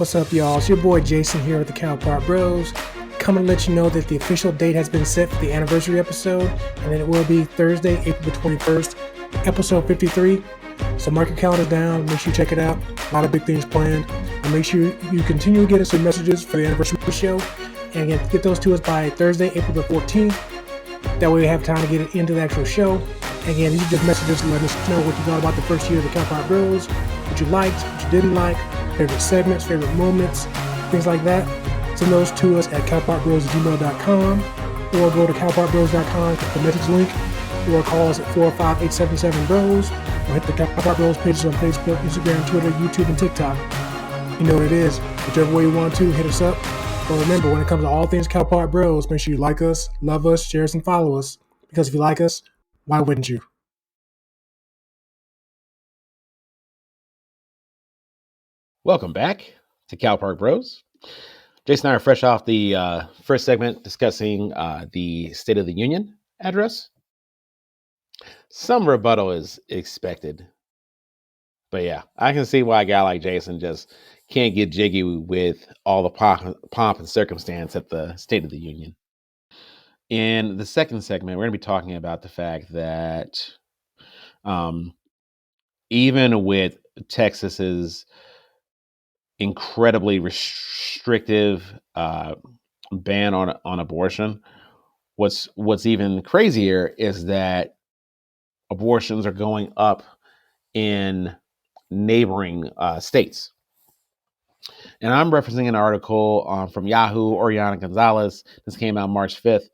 What's up, y'all? It's your boy Jason here with the Cowpart Bros. Coming to let you know that the official date has been set for the anniversary episode, and then it will be Thursday, April 21st, episode 53. So mark your calendars down, make sure you check it out. A lot of big things planned. And make sure you continue to get us some messages for the anniversary show. And again, get those to us by Thursday, April the 14th. That way we have time to get it into the actual show. And again, these are just messages to let us know what you thought about the first year of the Cowpart Bros, what you liked, what you didn't like, favorite segments, favorite moments, things like that. Send those to us at cowpartbros@gmail.com or go to cowpartbros.com, click the message link, or call us at 405-877-BROS, or hit the Cowpart Bros pages on Facebook, Instagram, Twitter, YouTube, and TikTok. You know what it is. Whichever way you want to, hit us up. But remember, when it comes to all things Cowpart Bros, make sure you like us, love us, share us, and follow us. Because if you like us, why wouldn't you? Welcome back to Cowpart Bros. Jason and I are fresh off the first segment discussing the State of the Union address. Some rebuttal is expected. But yeah, I can see why a guy like Jason just can't get jiggy with all the pomp and circumstance at the State of the Union. In the second segment, we're going to be talking about the fact that even with Texas's incredibly restrictive ban on abortion, what's even crazier is that abortions are going up in neighboring states. And I'm referencing an article from Yahoo, Oriana Gonzalez. This came out March 5th.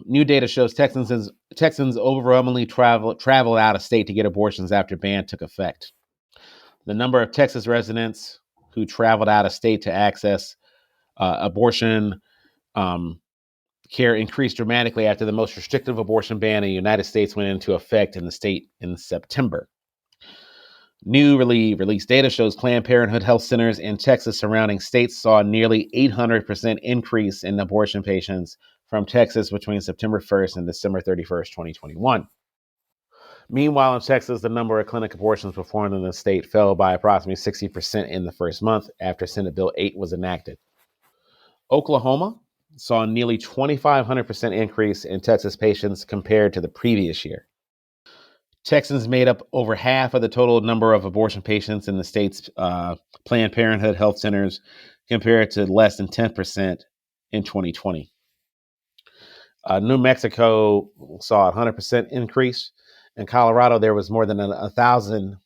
New data shows Texans overwhelmingly travel out of state to get abortions after ban took effect. The number of Texas residents who traveled out of state to access abortion care increased dramatically after the most restrictive abortion ban in the United States went into effect in the state in September. Newly released data shows Planned Parenthood health centers in Texas surrounding states saw a nearly 800% increase in abortion patients from Texas between September 1st and December 31st, 2021. Meanwhile, in Texas, the number of clinic abortions performed in the state fell by approximately 60% in the first month after Senate Bill 8 was enacted. Oklahoma saw a nearly 2,500% increase in Texas patients compared to the previous year. Texans made up over half of the total number of abortion patients in the state's Planned Parenthood health centers, compared to less than 10% in 2020. New Mexico saw a 100% increase. In Colorado, there was more than 1,000%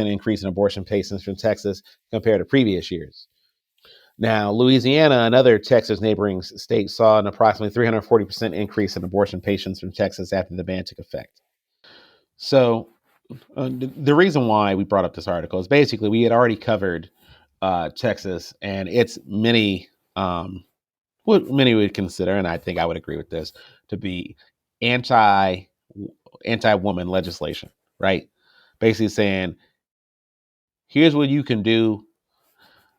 increase in abortion patients from Texas compared to previous years. Now, Louisiana, another Texas neighboring state, saw an approximately 340% increase in abortion patients from Texas after the ban took effect. So the reason why we brought up this article is basically we had already covered Texas and its many, what many would consider, and I think I would agree with this, to be anti-woman legislation, right? Basically saying, here's what you can do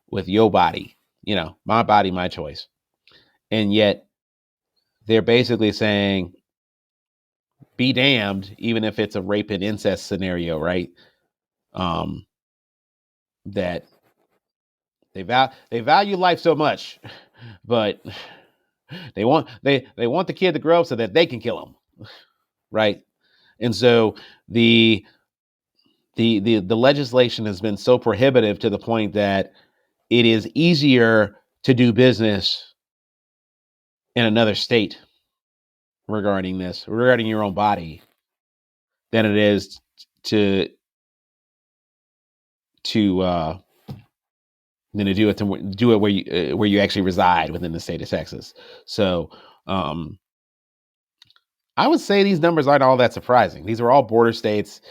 with your body, my body, my choice. And yet they're basically saying, be damned, even if it's a rape and incest scenario, right? That they value life so much, but they want the kid to grow up so that they can kill him, right? And so the legislation has been so prohibitive to the point that it is easier to do business in another state regarding your own body, than it is to do it where you actually reside within the state of Texas. So I would say these numbers aren't all that surprising. These are all border states.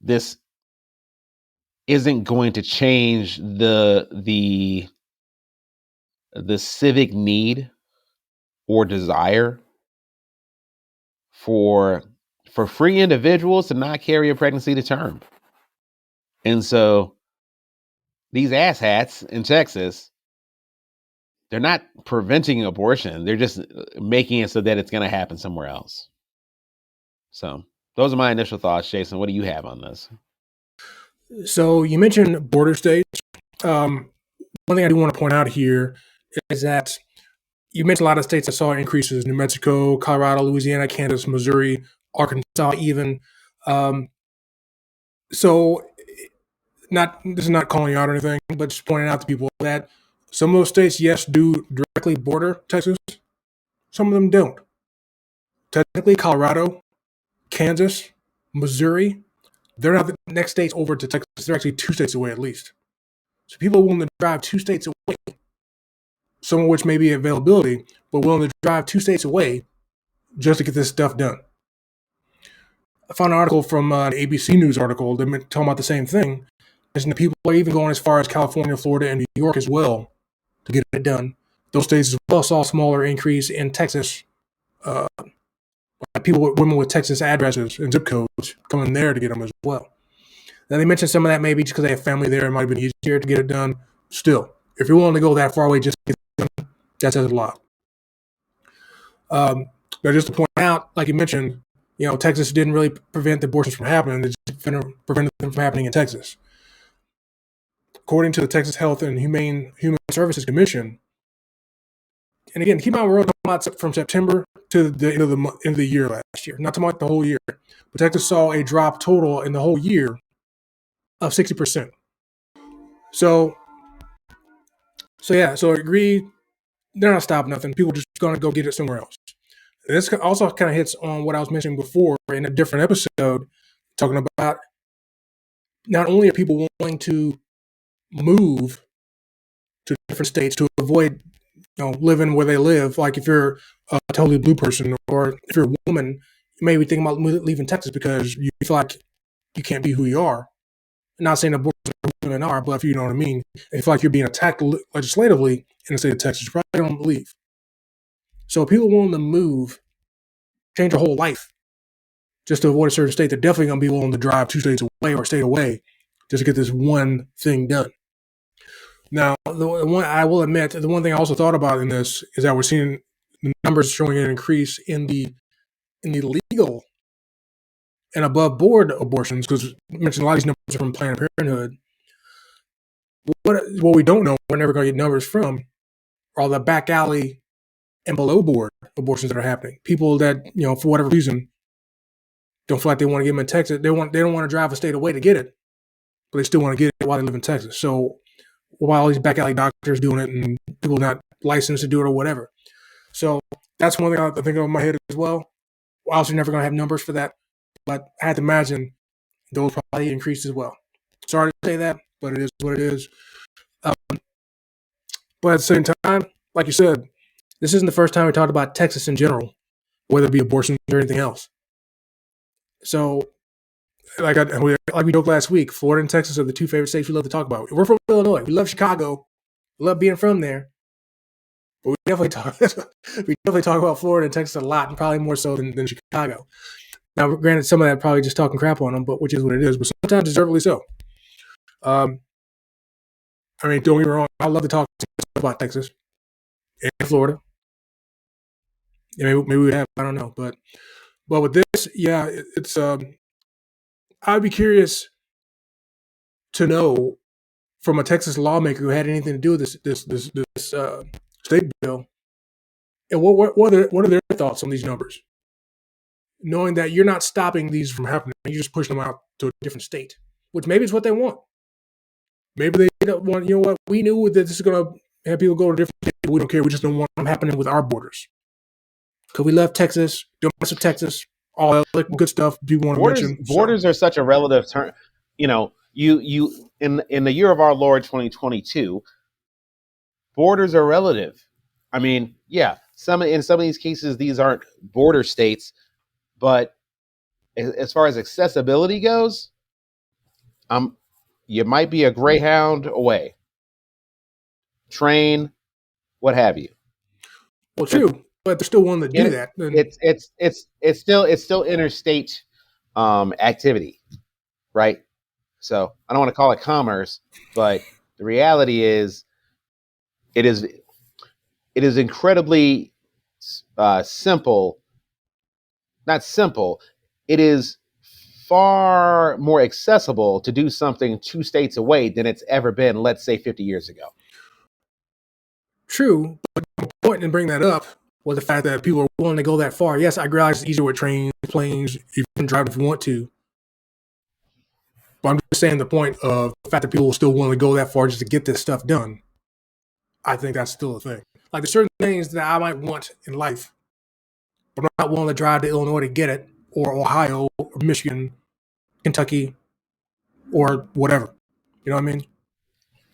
This isn't going to change the civic need or desire for free individuals to not carry a pregnancy to term. And so these asshats in Texas, they're not preventing abortion. They're just making it so that it's going to happen somewhere else. So those are my initial thoughts. Jason, what do you have on this? So you mentioned border states. One thing I do want to point out here is that you mentioned a lot of states that saw increases: New Mexico, Colorado, Louisiana, Kansas, Missouri, Arkansas, even. Um, so, not this is not calling you out or anything, but just pointing out to people that some of those states, yes, do directly border Texas. Some of them don't. Technically, Colorado, Kansas, Missouri, they're not the next states over to Texas. They're actually 2 states away at least. So people are willing to drive 2 states away, some of which may be availability, but willing to drive 2 states away just to get this stuff done. I found an article from an ABC News article that talking about the same thing. And the people are even going as far as California, Florida, and New York as well to get it done. Those states as well saw a smaller increase in Texas. Uh, women with Texas addresses and zip codes coming there to get them as well. Now they mentioned some of that maybe just because they have family there, it might have been easier to get it done. Still, if you're willing to go that far away just to get it done, that says a lot. But just to point out, like you mentioned, Texas didn't really prevent the abortions from happening. It just prevented them from happening in Texas. According to the Texas Health and Human Services Commission, and again, keep in mind we're talking about from September to the end of the year last year, not talking about the whole year. But Texas saw a drop total in the whole year of 60%. So I agree. They're not stopping nothing. People just going to go get it somewhere else. And this also kind of hits on what I was mentioning before in a different episode, talking about not only are people willing to move to different states to avoid living where they live. Like if you're a totally blue person or if you're a woman, you may be thinking about leaving Texas because you feel like you can't be who you are. I'm not saying abortion women are, but if you know what I mean, if you feel like you're being attacked legislatively in the state of Texas, you probably don't leave. So people willing to move, change their whole life just to avoid a certain state, they're definitely going to be willing to drive 2 states away or a state away just to get this one thing done. Now, the one I will admit, the one thing I also thought about in this is that we're seeing the numbers showing an increase in the legal and above board abortions, because you mentioned a lot of these numbers are from Planned Parenthood. What we don't know, we're never going to get numbers from, are the back alley and below board abortions that are happening. People that for whatever reason don't feel like they want to get them in Texas. They don't want to drive a state away to get it, but they still want to get it while they live in Texas. So while all these back alley doctors doing it and people not licensed to do it or whatever. So that's one thing I think of in my head as well. We're obviously never going to have numbers for that, but I had to imagine those probably increased as well. Sorry to say that, but it is what it is. But at the same time, like you said, this isn't the first time we talked about Texas in general, whether it be abortion or anything else. So, like we joked last week, Florida and Texas are the two favorite states we love to talk about. We're from Illinois. We love Chicago. We love being from there. But we definitely talk about Florida and Texas a lot, and probably more so than Chicago. Now, granted, some of that probably just talking crap on them, but which is what it is. But sometimes deservedly so. Don't get me wrong. I love to talk about Texas and Florida. Yeah, maybe we have. I don't know, but with this, yeah, it's. I'd be curious to know from a Texas lawmaker who had anything to do with this state bill, and what are their thoughts on these numbers? Knowing that you're not stopping these from happening, you're just pushing them out to a different state, which maybe is what they want. Maybe they don't want. You know what? We knew that this is going to have people go to different states. We don't care. We just don't want them happening with our borders. Because we love Texas, don't mess with Texas, all that good stuff people want to mention. Borders are such a relative term. You in the year of our Lord 2022, borders are relative. I mean, yeah, in some of these cases, these aren't border states, but as far as accessibility goes, you might be a Greyhound away, train, what have you. Well, true, but they're still willing to do that. It's still interstate activity, right? So I don't want to call it commerce, but the reality is, it is incredibly simple. Not simple. It is far more accessible to do something 2 states away than it's ever been, let's say 50 years ago. True, but the point in bringing that up was the fact that people are willing to go that far. Yes, I realize it's easier with trains, planes, you can drive if you want to. But I'm just saying the point of the fact that people are still willing to go that far just to get this stuff done. I think that's still a thing. Like there's certain things that I might want in life, but I'm not willing to drive to Illinois to get it, or Ohio, or Michigan, Kentucky, or whatever. You know what I mean?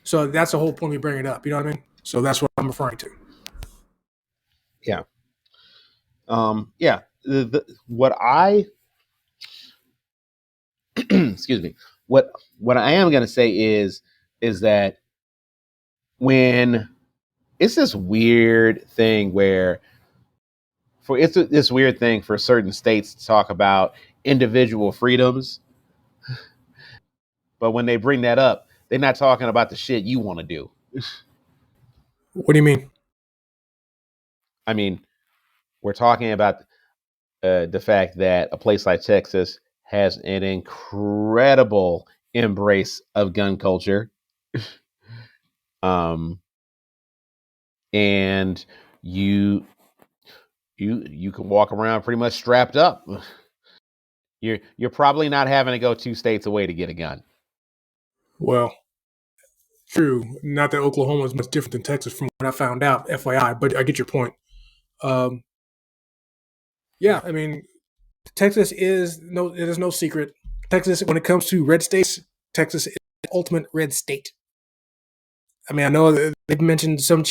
So that's the whole point we bring it up. You know what I mean? So that's what I'm referring to. Yeah. Yeah. What I excuse me. What I am going to say is that when it's this weird thing where this weird thing for certain states to talk about individual freedoms, but when they bring that up, they're not talking about the shit you want to do. What do you mean? I mean, we're talking about the fact that a place like Texas has an incredible embrace of gun culture. And you can walk around pretty much strapped up. You're probably not having to go 2 states away to get a gun. Well, true. Not that Oklahoma is much different than Texas from what I found out, FYI, but I get your point. Yeah, I mean, Texas it is no secret. Texas, when it comes to red states, Texas is the ultimate red state. I mean, I know that they've mentioned some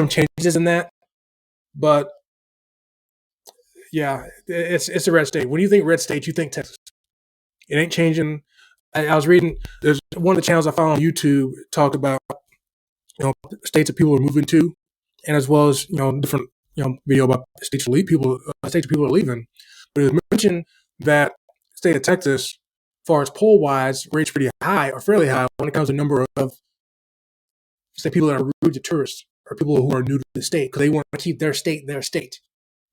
changes in that, but yeah, it's a red state. When you think red state, you think Texas. It ain't changing. I was reading. There's one of the channels I found on YouTube talked about states that people are moving to, and as well as different video about states people are leaving. But it mentioned that state of Texas, as far as poll wise, rates pretty high or fairly high when it comes to number of people that are rude to tourists or people who are new to the state because they want to keep their state their state.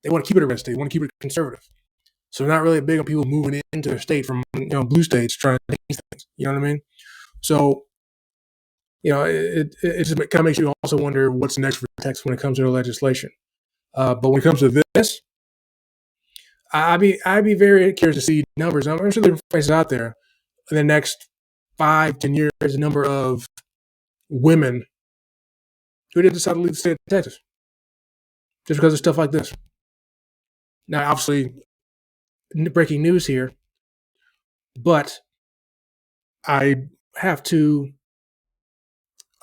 They want to keep it a red state. They want to keep it conservative. So they're not really big on people moving into their state from blue states trying to change things. You know what I mean? So it just kind of makes you also wonder what's next for Texas when it comes to the legislation. But when it comes to this, I'd be very curious to see numbers. I'm sure there are places out there in the next 5-10 years, the number of women who did decide to leave the state of Texas just because of stuff like this. Now, obviously, breaking news here, but I have to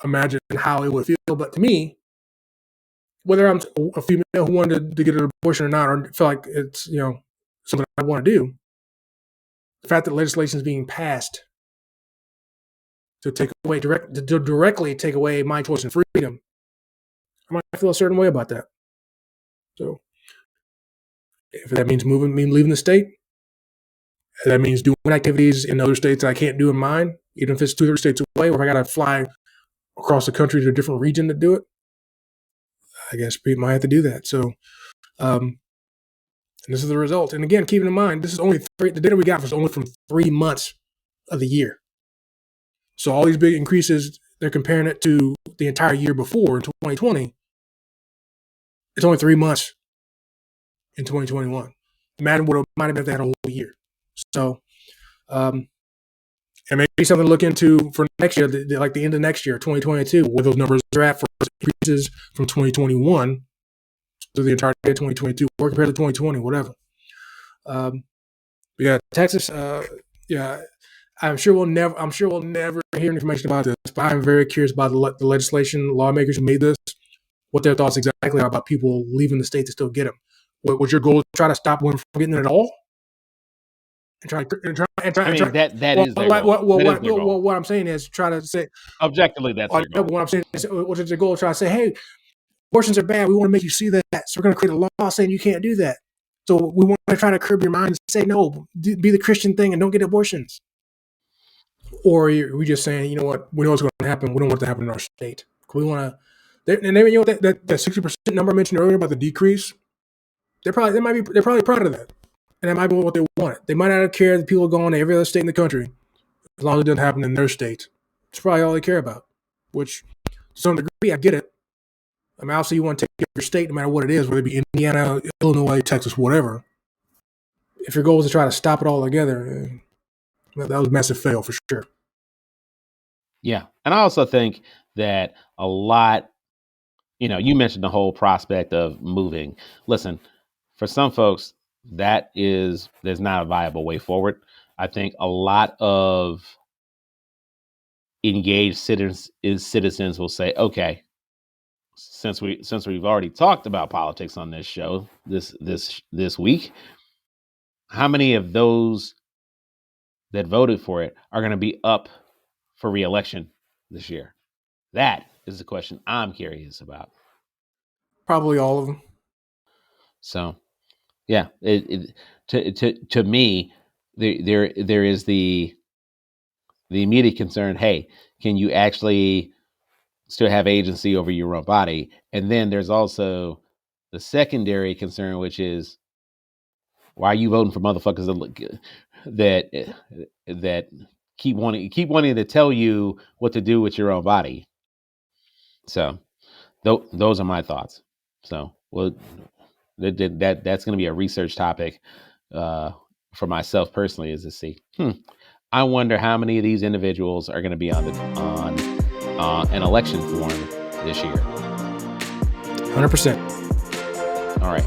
imagine how it would feel. But to me, whether I'm a female who wanted to get an abortion or not, or feel like it's something I want to do, the fact that legislation is being passed to directly take away my choice and freedom, I might feel a certain way about that. So, if that means leaving the state, if that means doing activities in other states that I can't do in mine, even if it's 2 or 3 states away, or if I got to fly across the country to a different region to do it, I guess we might have to do that. So, and this is the result. And again, keeping in mind, this is only the data we got was only from 3 months of the year. So all these big increases, they're comparing it to the entire year before in 2020. It's only 3 months in 2021. Imagine what it might have been if they had a whole year. So, and maybe something to look into for next year, like the end of next year, 2022, where those numbers are at for increases from 2021 to the entire year 2022, or compared to 2020, whatever. Yeah, Texas. Yeah, I'm sure we'll never hear information about this. But I'm very curious about the legislation, lawmakers who made this, what their thoughts exactly are about people leaving the state to still get them. Was your goal to try to stop women from getting it at all? That is their goal. What I'm saying is try to say objectively that's their goal. What I'm saying is, what is their goal? Try to say, hey, abortions are bad. We want to make you see that, so we're going to create a law saying you can't do that. So we want to try to curb your mind and say no, be the Christian thing and don't get abortions. Or are we just saying, you know what, we know what's going to happen. We don't want it to happen in our state. We want to, and then that 60% number I mentioned earlier about the decrease. They're probably proud of that. And that might be what they want. They might not care that people are going to every other state in the country, as long as it doesn't happen in their state. It's probably all they care about, which to some degree, I get it. I mean, obviously, you want to take care of your state no matter what it is, whether it be Indiana, Illinois, Texas, whatever. If your goal is to try to stop it all together, that was a massive fail for sure. Yeah. And I also think that a lot, you mentioned the whole prospect of moving. Listen, for some folks, there's not a viable way forward. I think a lot of engaged citizens will say, okay, since we've already talked about politics on this show this week, how many of those that voted for it are going to be up for re-election this year? That is the question I'm curious about. Probably all of them. So, yeah, to me, there is the immediate concern. Hey, can you actually still have agency over your own body? And then there's also the secondary concern, which is, why are you voting for motherfuckers that keep wanting to tell you what to do with your own body? So those are my thoughts. So that's going to be a research topic for myself personally, is to see. I wonder how many of these individuals are going to be on an election form this year. 100%. All right.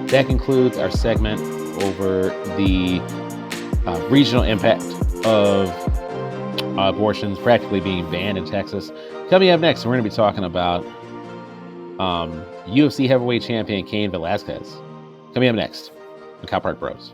That concludes our segment over the regional impact of abortions practically being banned in Texas. Coming up next, we're going to be talking about UFC heavyweight champion Cain Velasquez. Coming up next, the Cow Park Bros.